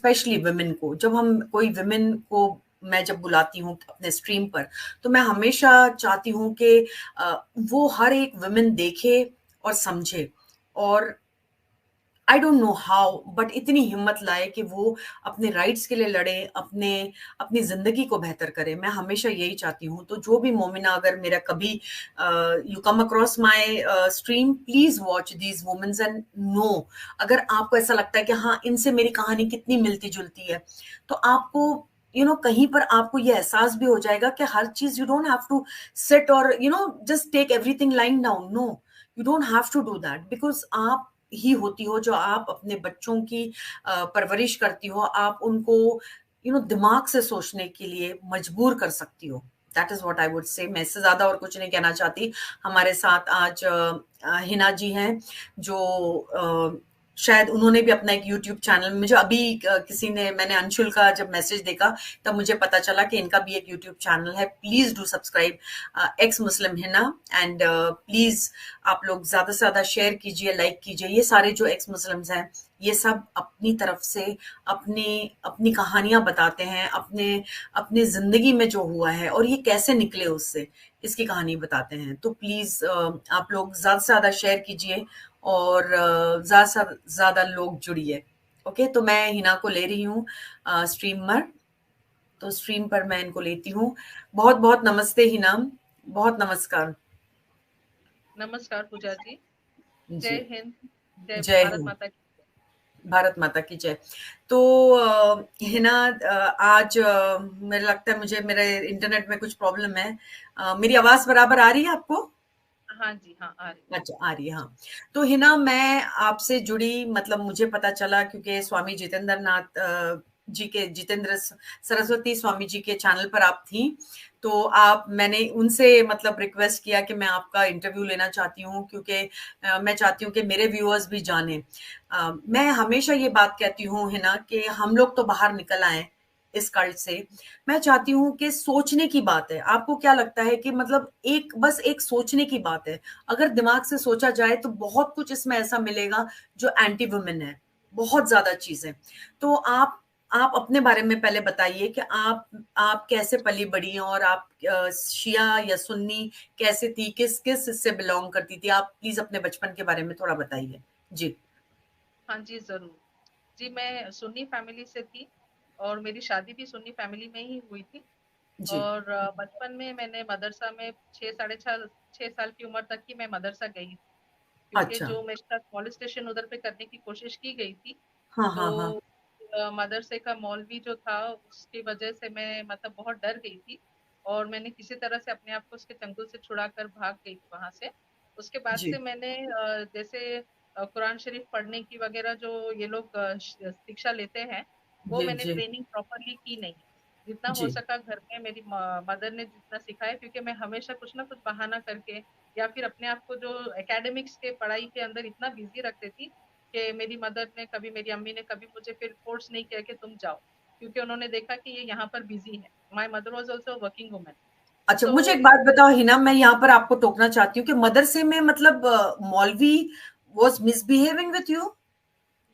Specially women को, जब हम कोई वुमेन को मैं जब बुलाती हूँ अपने स्ट्रीम पर, तो मैं हमेशा चाहती हूँ कि वो हर एक वुमेन देखे और समझे, और I don't know how, but इतनी हिम्मत लाए कि वो अपने राइट्स के लिए लड़े, अपनी जिंदगी को बेहतर करे। मैं हमेशा यही चाहती हूँ। तो जो भी मोमिना अगर मेरा कभी you come across my stream, please watch these womens and no, अगर आपको ऐसा लगता है कि हाँ इनसे मेरी कहानी कितनी मिलती जुलती है, तो आपको कहीं पर आपको ये एहसास भी हो जाएगा कि हर चीज you don't have to sit और just take everything line down. No, you don't have to do that, because आप ही होती हो जो आप अपने बच्चों की परवरिश करती हो, आप उनको दिमाग से सोचने के लिए मजबूर कर सकती हो। That is what I would say. मैं इससे ज्यादा और कुछ नहीं कहना चाहती। हमारे साथ आज हिना जी हैं, जो शायद उन्होंने भी अपना एक यूट्यूब चैनल, मुझे अभी किसी ने, मैंने अंशुल का जब मैसेज देखा तब मुझे पता चला कि इनका भी एक यूट्यूब चैनल है। Please do subscribe x Muslim Hina, and please आप लोग ज्यादा से ज्यादा शेयर कीजिए, लाइक कीजिए। ये सारे जो एक्स मुस्लिम्स हैं, ये सब अपनी तरफ से अपनी अपनी कहानियां बताते हैं, अपने अपने जिंदगी में जो हुआ है और ये कैसे निकले उससे, इसकी कहानी बताते हैं। तो प्लीज आप लोग ज्यादा से ज्यादा शेयर कीजिए और ज्यादा से ज्यादा लोग जुड़िए। ओके, तो मैं हिना को ले रही हूँ स्ट्रीम पर, तो स्ट्रीम पर मैं इनको लेती हूँ। बहुत बहुत नमस्ते हिना, बहुत नमस्कार। नमस्कार पूजा जी। जी, जय हिंद, जय जय भारत हिंद, माता की। भारत माता की जय। तो हिना, आज मुझे लगता है मुझे मेरे इंटरनेट में कुछ प्रॉब्लम है। मेरी आवाज बराबर आ रही है आपको? हाँ जी, हाँ आ रही। अच्छा, आ रही है, हाँ। तो हिना, मैं आपसे जुड़ी, मतलब मुझे पता चला क्योंकि स्वामी जितेंद्र नाथ जी के, जितेंद्र सरस्वती स्वामी जी के चैनल पर आप थी। तो मैंने उनसे मतलब रिक्वेस्ट किया कि मैं आपका इंटरव्यू लेना चाहती हूँ, क्योंकि मैं चाहती हूँ कि मेरे व्यूअर्स भी जाने। मैं हमेशा ये बात कहती हूँ हिना कि हम लोग तो बाहर निकल आए इस कल्ट से। मैं चाहती हूँ कि सोचने की बात है। आपको क्या लगता है कि मतलब बस एक सोचने की बात है, अगर दिमाग से सोचा जाए तो बहुत कुछ इसमें ऐसा मिलेगा जो एंटी वुमेन है, बहुत ज्यादा चीजें। तो आप अपने बारे में पहले बताइए कि आप कैसे पली बड़ी, और आप शिया या सुन्नी कैसे थी, किस किस इससे बिलोंग करती थी? आप प्लीज अपने बचपन के बारे में थोड़ा बताइए जी। हाँ जी, जरूर। जी, मैं सुन्नी फैमिली से थी और मेरी शादी भी सुन्नी फैमिली में ही हुई थी। जी। और बचपन में मैंने मदरसा में 6 साल की उम्र तक ही मैं मदरसा गई थी, क्योंकि अच्छा। जो मेरे साथ मॉलेस्टेशन उधर पे करने की कोशिश की गई थी। हाँ, हाँ, हाँ। तो मदरसे का मौलवी जो था, उसकी वजह से मैं मतलब बहुत डर गई थी और मैंने किसी तरह से अपने आप को उसके चंगुल से छुड़ाकर भाग गई थी वहां से। उसके बाद जी, से मैंने जैसे कुरान शरीफ पढ़ने की वगैरह जो ये लोग शिक्षा लेते हैं, वो जी, मैंने जी, ट्रेनिंग प्रॉपरली की नहीं। जितना हो जी, सका घर में मेरी मदर ने जितना सिखाया, क्योंकि मैं हमेशा कुछ ना कुछ बहाना करके या फिर अपने आप को जो एकेडमिक्स के पढ़ाई के अंदर इतना बिजी रखती थी कि मेरी मदर ने कभी, मेरी अम्मी ने कभी मुझे फिर फोर्स नहीं किया कि तुम जाओ, क्योंकि उन्होंने देखा कि ये यहाँ पर बिजी है। My mother was also working women. अच्छा, मुझे सो एक बात बताओ हिना, मैं यहाँ पर आपको टोकना चाहती हूँ कि मदरसे में मतलब मौलवी was misbehaving with you?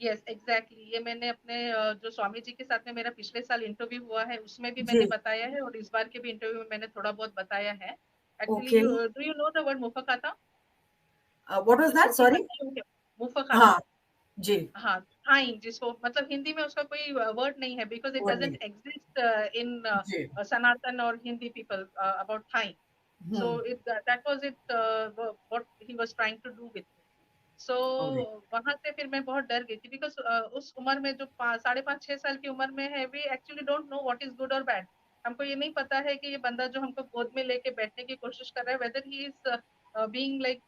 Yes, exactly. ये मैंने अपने जो स्वामी जी के साथ में मेरा पिछले साल इंटरव्यू हुआ है उसमें भी मैंने जी। बताया है, और इस बार के भी इंटरव्यू में मैंने थोड़ा बहुत बताया है। Actually, okay. Do you know the word मुफकाता? व्हाट वाज जो दैट, छोटी सॉरी? बच्चियों के, मुफकाता। हाँ। जी। हाँ, थाइम, जिसको मतलब हिंदी में उसका कोई वर्ड नहीं है, बिकॉज इट वो नहीं। डजंट एग्जिस्ट इन जी। सनातन और Hindi people about time. So hmm. that was it, what he was trying to do with me. So okay. वहां से फिर मैं बहुत डर गई थी, बिकॉज उस उम्र में जो 5, 5.5, 6 साल की उम्र में है, we actually don't know what is good और बैड। हमको ये नहीं पता है कि ये बंदा जो हमको गोद में लेके बैठने की कोशिश कर रहा है, weather he is being like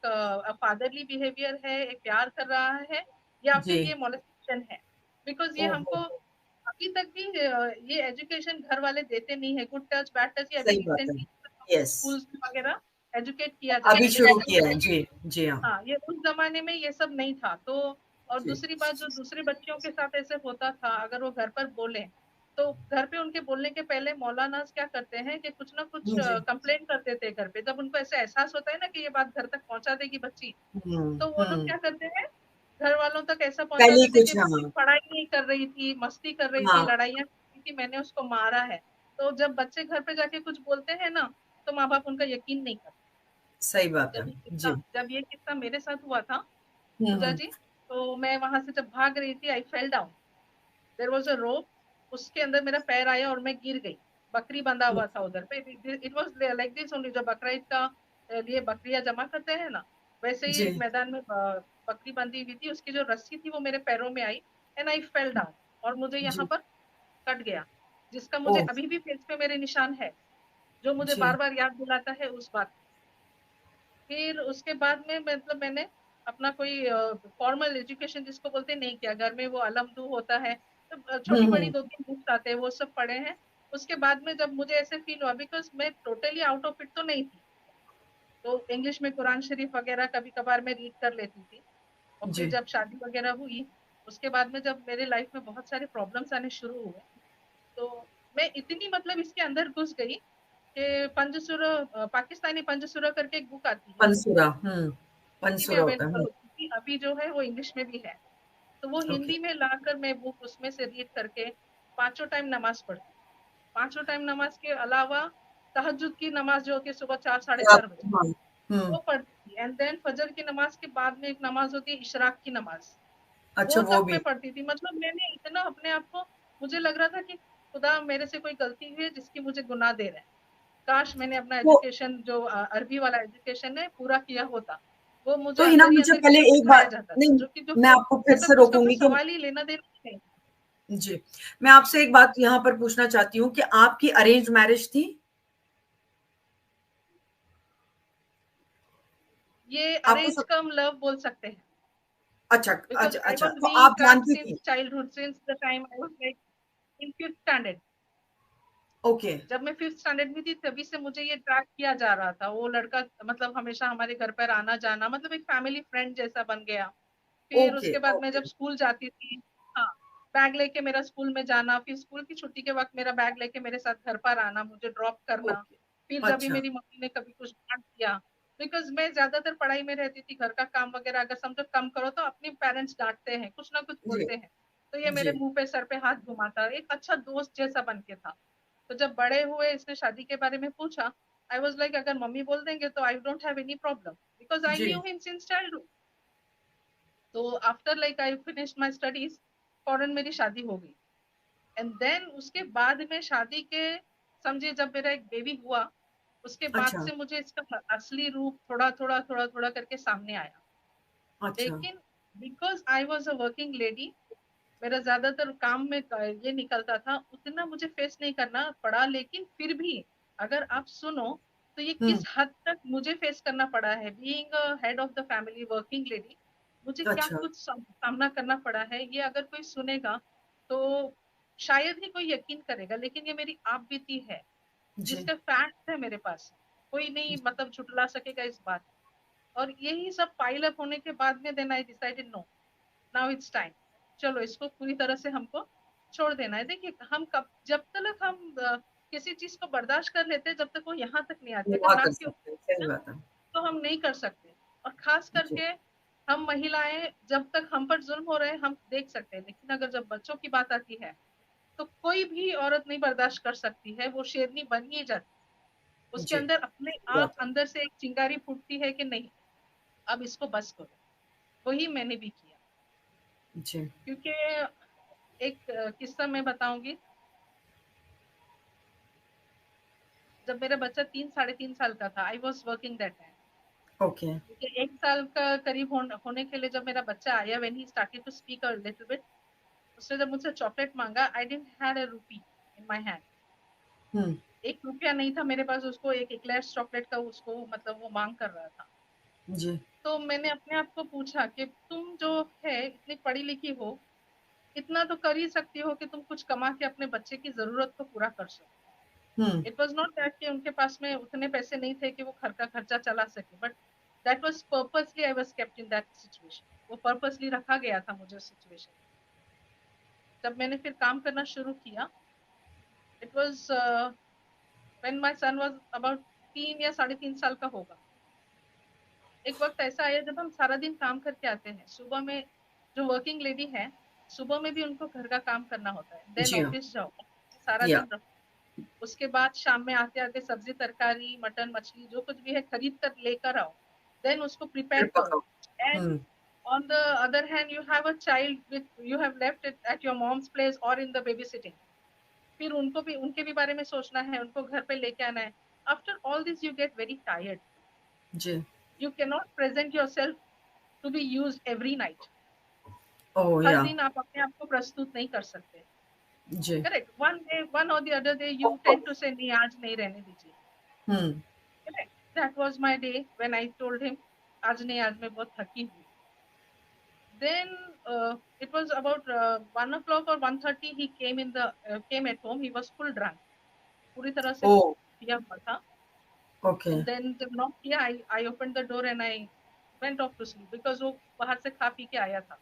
fatherly behaviour है, एक प्यार कर रहा है, या जी। फिर ये मोलेस्टेशन है। बिकॉज ये ओहो। हमको अभी तक भी ये एजुकेशन घर वाले देते नहीं है, गुड टच बैड टच, ये अभी सही बात है। Recently yes. स्कूल्स वगैरह एजुकेट किया जा रहा अभी है, शुरू लेकिन किया है जी। जी हाँ। हाँ, ये उस जमाने में ये सब नहीं था। तो और जी। दूसरी बात, जो दूसरे बच्चियों के साथ ऐसे होता था, अगर वो घर पर बोले, तो घर पे उनके बोलने के पहले मौलानास क्या करते हैं कि कुछ ना कुछ जी। कंप्लेंट कर देते हैं घर पे। जब उनको ऐसा एहसास होता है ना कि ये बात घर तक पहुंचा देगी बच्ची, तो वो लोग हम्म। क्या करते हैं, घर वालों तक ऐसा पहले ही पहुंचाते थे कि कुछ, वो हाँ। पढ़ाई नहीं कर रही थी, मस्ती कर रही थी, हाँ, लड़ाइयाँ की थी, मैंने उसको मारा है। तो जब बच्चे घर पे जाके कुछ बोलते हैं ना, तो माँ बाप उनका यकीन नहीं करते। सही बात है। जब ये किस्सा जी। जब ये किस्सा मेरे साथ हुआ था पूजा हम्म। जी, तो मैं वहां से जब भाग रही थी, I fell down. There was a rope, उसके अंदर मेरा पैर आया और मैं गिर गई। बकरी बंधा हुआ था उधर पे। It was like this only, जो बकरीद का लिए बकरियां जमा करते हैं ना, वैसे ही एक जी। मैदान में बकरी बंधी हुई थी, उसकी जो रस्सी थी वो मेरे पैरों में आई, एंड आई फेल डाउन, और मुझे यहाँ जी। पर कट गया, जिसका ओ। मुझे अभी भी फेस पे मेरे निशान है, जो मुझे बार जी। बार याद दिलाता है उस बात। फिर उसके बाद में मतलब मैंने अपना कोई फॉर्मल एजुकेशन जिसको बोलते हैं नहीं किया। घर में वो अलमदू होता है, तो छोटी बड़ी हम्म। दो तीन बुक्स आते हैं, वो सब पढ़े हैं। उसके बाद में जब मुझे ऐसे फील हुआ, बिकॉज मैं टोटली आउट ऑफ इट तो नहीं थी, तो इंग्लिश में कुरान शरीफ वगैरह कभी कभार मैं रीड कर लेती थी। और फिर जी। जब शादी वगैरह हुई, उसके बाद में जब मेरे लाइफ में बहुत सारे प्रॉब्लम्स आने शुरू हुए, तो मैं इतनी मतलब इसके अंदर घुस गई कि पंजसुरा, पाकिस्तानी पंजसुरा करके एक बुक आती है, पंसुरा। हिंदी में पंसुरा होता अवेलेबल है। होती थी, अभी जो है वो इंग्लिश में भी है। तो वो ओके। हिंदी में लाकर मैं बुक उसमें से रीड करके पांचों टाइम नमाज पढ़ती। पांचों टाइम नमाज के अलावा तहज्जुद की नमाज जो होती है सुबह 4 साढ़े 4 बजे, हाँ। हम्म। वो पढ़ती थी। एंड देन फजर की नमाज के बाद में एक नमाज होती है इशराक की नमाज, अच्छा, वो वो तक भी। मैं पढ़ती थी। मतलब मैंने इतना अपने आप को, मुझे लग रहा था कि खुदा मेरे से कोई गलती हुई है जिसकी मुझे गुनाह दे रहा है। काश मैंने अपना तो एजुकेशन जो अरबी वाला एजुकेशन है पूरा किया होता, वो मुझे तो हिना, अंदर ही मुझे अंदर पहले किसी एक सिखाया बात, जाता था, नहीं, जो कि जो मैं आपको फिर से मतलब उसका कोई रोकूंगी कि, सवाल ही लेना देना नहीं। जी, मैं आपसे एक बात यहाँ पर पूछना चाहती हूँ कि आपकी अरेंज मैरिज थी? ये आपको अरेंज सब, कम लव बोल सकते हैं, अच्छा, बिकॉज अच्छा, आई अच्छा, वाज तो बीइंग आप ट्रैक्ड जानती सिंस थी? Childhood, since the time I was like in fifth standard. Okay. जब मैं फिफ्थ स्टैंडर्ड में थी तभी से मुझे ये ट्रैक किया जा रहा था। वो लड़का मतलब हमेशा हमारे घर पर आना जाना, मतलब एक फैमिली फ्रेंड जैसा बन गया। फिर ओके। उसके बाद मैं ओके। जब स्कूल जाती थी, हाँ, बैग लेके मेरा स्कूल में जाना, फिर स्कूल की छुट्टी के वक्त मेरा बैग लेके मेरे साथ घर पर आना, मुझे ड्रॉप करना। ओके। फिर जब भी अच्छा। मेरी मम्मी ने कभी कुछ डांट दिया, बिकॉज मैं ज्यादातर पढ़ाई में रहती थी, घर का काम वगैरह अगर समझो कम करो तो अपने पेरेंट्स डांटते हैं, कुछ ना कुछ जी। बोलते हैं। तो ये मेरे जी। मुंह पे सर पे हाथ घुमाता, एक अच्छा दोस्त जैसा बन के था। तो जब बड़े हुए, इसने शादी के बारे में पूछा, आई वॉज लाइक अगर मम्मी बोल देंगे तो I don't have any problem, because I जी। Knew him since childhood. तो after like I finish my studies, फौरन मेरी शादी हो गई। एंड देन उसके बाद में शादी के, समझिए जब मेरा एक बेबी हुआ, उसके बाद अच्छा। से मुझे इसका असली रूप थोड़ा थोड़ा थोड़ा थोड़ा करके सामने आया। अच्छा। लेकिन because I was a working lady, मेरा ज्यादातर काम में ये निकलता था, उतना मुझे फेस नहीं करना पड़ा। लेकिन फिर भी अगर आप सुनो, तो ये हम्म। किस हद तक मुझे फेस करना पड़ा है, being head of the family working lady, मुझे क्या अच्छा। कुछ सामना करना पड़ा है, ये अगर कोई सुनेगा तो शायद ही कोई यकीन करेगा। लेकिन ये मेरी आप बीती है, जी। जिसका फैक्ट है मेरे पास, कोई नहीं मतलब झुटला सकेगा इस बात। और यही सब पाइल अप होने के बाद में then I decided no, now it's time, चलो इसको पूरी तरह से हमको छोड़ देना है। देखिए हम कब, जब तक हम किसी चीज को बर्दाश्त कर लेते हैं, जब तक वो यहाँ तक नहीं आती, अगर दुआ कर नाक के सकते हैं, ऊपर सही ना, बात है। तो हम नहीं कर सकते। और खास जी। करके हम महिलाएं, जब तक हम पर जुल्म हो रहे हैं हम देख सकते हैं, लेकिन अगर जब बच्चों की बात आती है, तो कोई भी औरत नहीं बर्दाश्त कर सकती है, वो शेरनी बन ही जाती है। उसके जी। अंदर अपने सही आप बात है। अंदर से एक चिंगारी फूटती है कि नहीं, अब इसको बस करो। वही मैंने भी किया। जी। क्योंकि एक किस्सा मैं बताऊंगी। जब मेरा बच्चा 3 साढ़े 3 साल का था, I was working that time. Okay. 1 साल का करीब होने के लिए जब मेरा बच्चा आया, when he started to speak a little bit, उसने जब मुझसे चॉकलेट मांगा, आई डिडंट हैड अ रूपी इन माय हैंड। हम्म। 1 रुपया नहीं था मेरे पास, उसको एक एक्लेयर्स चॉकलेट का उसको मतलब वो मांग कर रहा था। जी। तो मैंने अपने आप को पूछा कि तुम जो है इतनी पढ़ी लिखी हो, इतना तो कर ही सकती हो कि तुम कुछ कमा के अपने बच्चे की जरूरत को पूरा कर सको। हम्म। इट वाज नॉट दैट कि उनके पास में उतने पैसे नहीं थे कि वो घर का खर्चा चला सके, but that was purposely, I was kept in that situation. वो पर्पसली रखा गया था मुझे उस सिचुएशन। जब मैंने फिर काम करना शुरू किया, it was when my son was about 3 या 3.5 साल का होगा। एक वक्त ऐसा आया जब हम सारा दिन काम करके आते हैं, सुबह में जो वर्किंग लेडी है, सुबह में भी उनको घर का काम करना होता है, देन जी हाँ, ऑफिस जाओ, सारा या दिन रहो, उसके बाद शाम में आते आते सब्जी तरकारी मटन मछली जो कुछ भी है खरीद कर लेकर आओ, देन उसको फिर प्रिपेयर करो, पकाओ। And hmm. on the other hand you have a child with you have left it at your mom's place or in the babysitting, फिर उनको भी उनके भी बारे में सोचना है, उनको घर पे लेके आना है, after all this you get very tired, जी। You can not present yourself to be use every night, oh her या। दिन आप अपने आप को प्रस्तुत नहीं कर सकते, जी। करेक्ट, वन डे वन और the other day you tend to say नहीं आज नहीं रहने दीजिए, hmm. Correct, that was my day when I told him आज नहीं, आज मैं बहुत थकी हूँ, then it was about 1 o'clock or 1:30 he came in the came at home, he was full drunk, पूरी तरह से ओ। पिया हुआ था, ओके। and then जब knock किया I opened the door and I went off to sleep because वो बाहर से खा पी के आया था,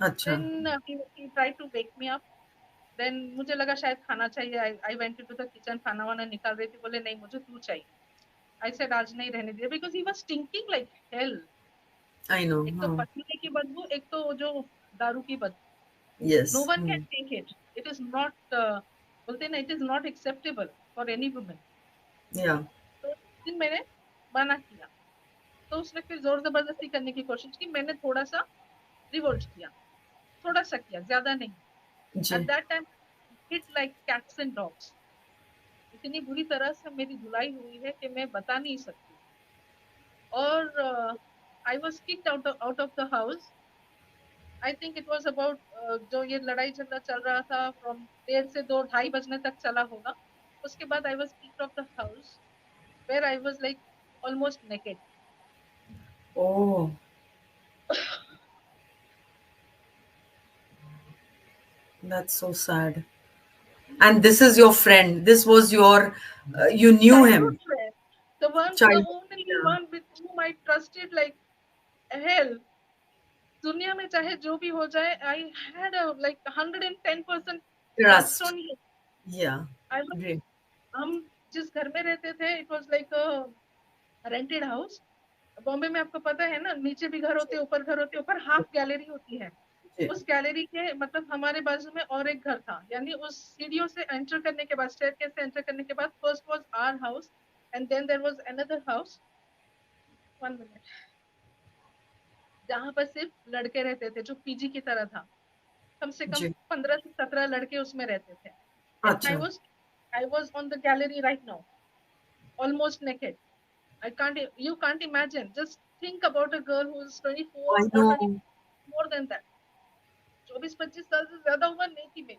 अच्छा। then he tried to wake me up, then मुझे लगा शायद खाना चाहिए, I went into the kitchen, खाना वाना निकाल रही थी, बोले नहीं मुझे तू चाहिए, I said आज नहीं रहने दिया because he was stinking like hell, I know. एक तो हाँ। पसीने की बदबू, एक तो जो दारू की बदबू, yes. no one can take it, it is not बोलते हैं ना, it is not acceptable for any woman, या। तो दिन मैंने मना किया, तो उसने फिर जोर जबरदस्ती करने की कोशिश की, मैंने थोड़ा सा रिवोल्ट किया, थोड़ा सा किया, ज्यादा नहीं, एट जी। That time hit like cats and dogs, इतनी बुरी तरह से मेरी धुलाई हुई है कि मैं बता नहीं सकती, और आई was kicked out of the house, I think it was about जो ये लड़ाई झगड़ा चल रहा था फ्रॉम 1:30 से 2:30 बजने तक चला होगा, उसके बाद I was kicked off the house where I was like almost naked, oh, that's so sad. And this is your friend. This was your, you knew childhood him. friend, the Child. only Yeah. one with whom I trusted like hell. दुनिया में चाहे जो भी हो जाए, I had a like 110% trust Trust. on him. Yeah. I was, Great. हम जिस घर में रहते थे, it was like a rented house. Bombay में आपको पता है ना, नीचे भी घर होते, ऊपर घर होते, ऊपर हाफ गैलरी होती है, उस गैलरी के मतलब हमारे बाजू में और एक घर था, यानी उस सीढ़ियों से एंटर करने के बाद, स्टेयरकेस से एंटर करने के बाद first was our house and then there was another house, 1 minute, जहां पर सिर्फ लड़के रहते थे, जो पीजी की तरह था, कम से कम जी। 15 से 17 लड़के उसमें रहते थे, एंड अच्छा। I was on the gallery right now, almost naked, I can't, you can't imagine, just think about a girl who is 24 I or 20, know. more than that, 24-25 साल से ज्यादा उम्र नहीं थी मेरी,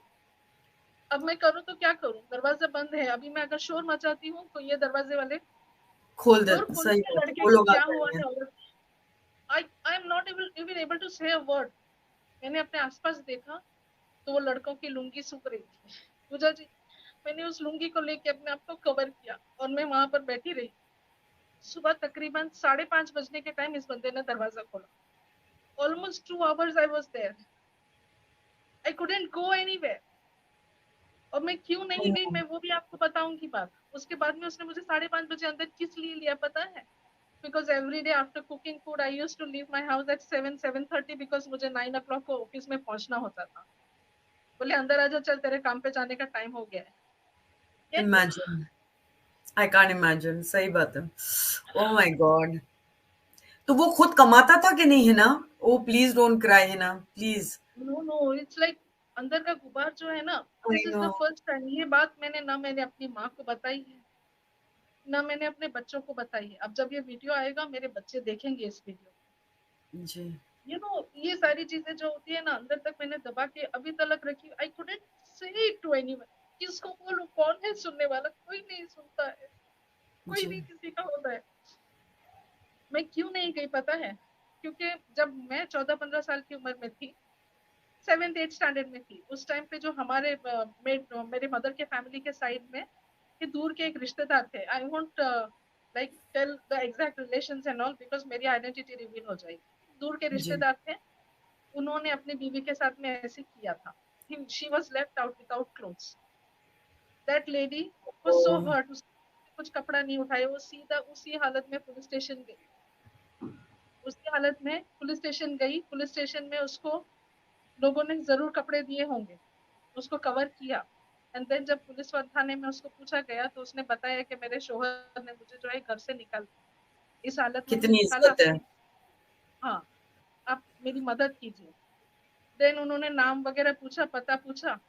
अब मैं करूँ तो क्या करूँ, दरवाजा बंद है, अभी मैं अगर शोर मचाती हूँ तो ये दरवाजे वाले खोल दे, डोर सही खोलेंगे, बात है, लड़के वो को लोग आ क्या हुआ जाएंगे। है, और I am not even able to say a word, मैंने अपने आसपास देखा तो वो लड़कों की लुंगी सूख रही थी, पूजा जी, मैंने उस लुंगी को लेके अपने आप को कवर किया और मैं वहां पर बैठी रही, सुबह तकरीबन 5:30 बजने के टाइम इस बंदे ने दरवाजा खोला, almost 2 hours I was there, I couldn't go anywhere, और मैं क्यों I नहीं गई know. मैं वो भी आपको बताऊंगी बात, उसके बाद में उसने मुझे 5:30 बजे अंदर किस लिए लिया पता है, because every day after cooking food I used to leave my house at 7-7:30 because मुझे 9 o'clock को ऑफिस में पहुंचना होता था, बोले अंदर आजा, चल तेरे काम पे जाने का टाइम हो गया है, क्या किया, Imagine. I can't imagine. सही बात है। Oh my God. तो वो खुद कमाता था कि नहीं, है ना? Oh, please don't cry, है ना? Please. No no it's like अंदर का गुबार जो है ना, I this is the know. First time, ये बात मैंने ना मैंने अपनी माँ को बताई है, ना मैंने अपने बच्चों को बताई है, अब जब ये वीडियो आएगा मेरे बच्चे देखेंगे इस वीडियो, जी। यू नो ये सारी चीजें जो होती है ना, अंदर तक मैंने दबा के अभी तक रखी, आई कुडंट से इट टू एनीवन, किसको बोलूं, कौन है सुनने वाला, कोई नहीं सुनता है, कोई जी। नहीं किसी का होता है, मैं क्यों नहीं गई पता है, क्योंकि जब मैं 14-15 साल की उम्र में थी, 7th-8th स्टैंडर्ड में थी, उस टाइम पे जो हमारे मेरे मदर के फैमिली के साइड में ये दूर के एक रिश्तेदार थे, I won't like tell the exact relations and all because मेरी आइडेंटिटी रिवील हो जाएगी, दूर के जी। रिश्तेदार थे, उन्होंने अपनी बीवी के साथ में ऐसे किया था, she was left out without clothes, that lady was so Oh, hurt, कुछ कपड़ा नहीं उठाया, वो सीधा उसी हालत में पुलिस स्टेशन गई, उसी हालत में पुलिस स्टेशन गई, पुलिस स्टेशन में उसको लोगों ने ज़रूर कपड़े दिए होंगे, उसको कवर किया। एंड देन जब पुलिस थाने में उसको पूछा गया तो उसने बताया कि मेरे शौहर ने मुझे जो है घर से निकाल दिया। इस हालत में उन्होंने कितनी निकाला इज्जत है। अपनी, हाँ, आप मेरी मदद कीजिए। देन उन्होंने नाम वगैरह पूछा, पता पूछा,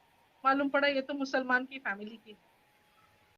मालूम पड़ा ये तो मुसलमान की फैमिली की है।